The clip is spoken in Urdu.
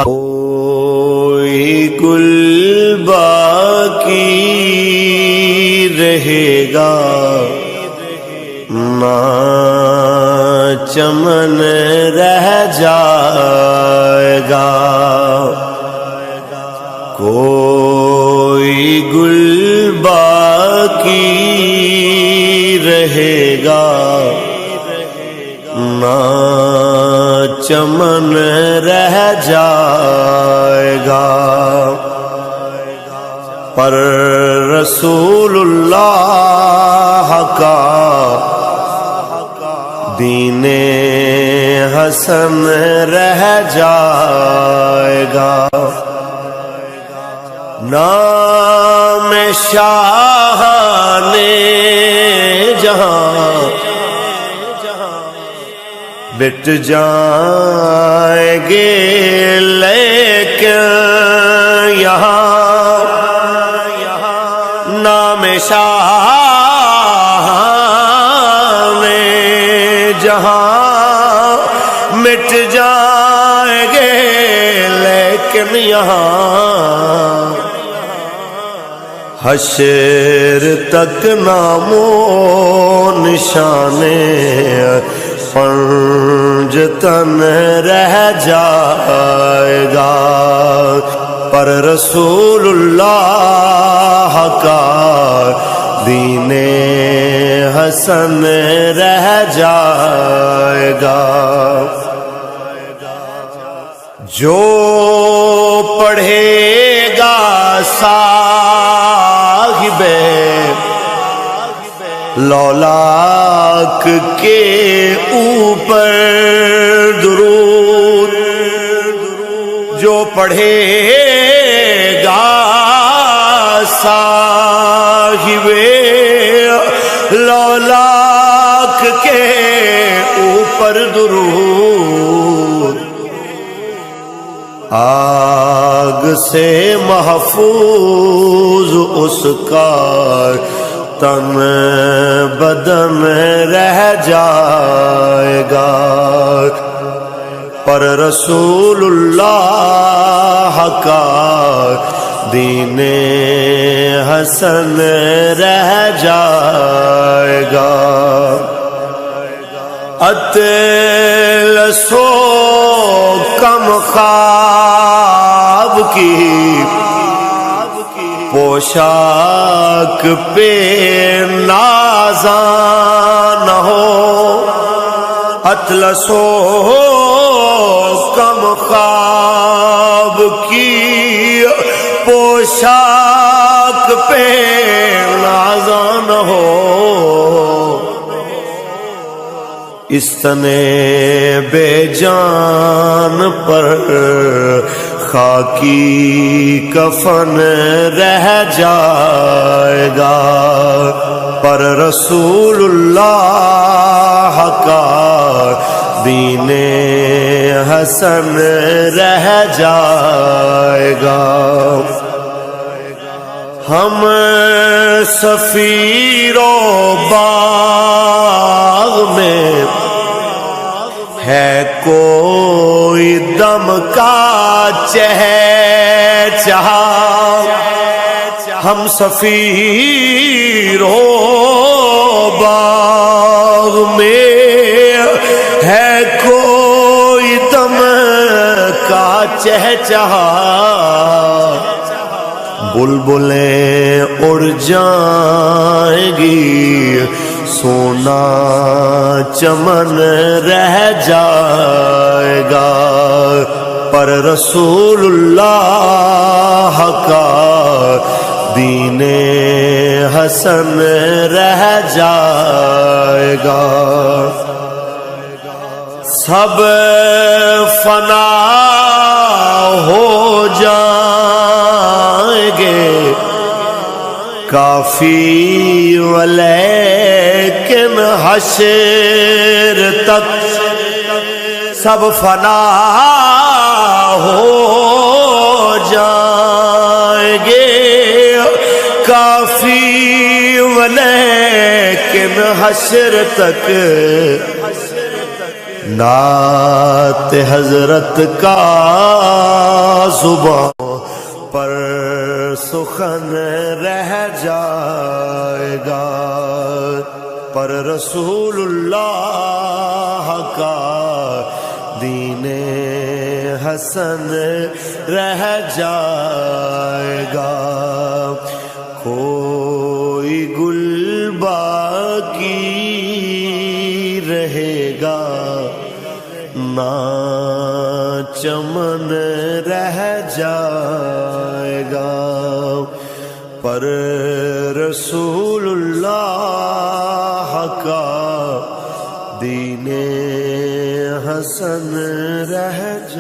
کوئی گل باقی رہے گا نہ چمن رہ جائے گا، کوئی گل باقی رہے گا نہ چمن رہ جائے گا، پر رسول اللہ کا دین حسن رہ جائے گا، نام شاہ نے جہاں بٹ جائیں گے، لیکن یہاں نام شاہ میں جہاں مٹ جائیں گے، لیکن یہاں حشر تک نام و نشانے پنجتن رہ جائے گا، پر رسول اللہ کا دین حسن رہ جائے گا، جو پڑھے گا صاحب لولاک کے اوپر درود، جو پڑھے گا صاحب لولاک کے اوپر درود، آگ سے محفوظ اس کا تن بدن رہ جائے گا، پر رسول اللہ کا دین حسن رہ جائے گا، اطلس و کم خواب کی پوشاک پہ نازاں نہ ہو، اطلس و کم خواب کی پوشاک پہ نازاں نہ ہو، اس تنے بے جان پر خاکی کفن رہ جائے گا، پر رسول اللہ کا دین حسن رہ جائے گا، ہم سفیر و باغ میں ہے کوئی دم کا چہچہا، ہم سفیر و باغ میں ہے کوئی دم کا چہچہا، بلبلیں اڑ جائیں گی سونا چمن رہ جائے گا، پر رسول اللہ کا دین حسن رہ جائے گا، سب فنا ہو جائیں گے کافی ولیکن حشر تک سب فنا ہو جائیں گے، کافی ولیکن حشر تک نعت حضرت کا زبان پر سخن رہ جائے گا، پر رسول اللہ کا دین حسن رہ جائے گا۔ کوئی گل باقی رہے گا، نہ چمن رہ جائے گا، پر رسول اللہ کا دین حسن رہ جائے گا۔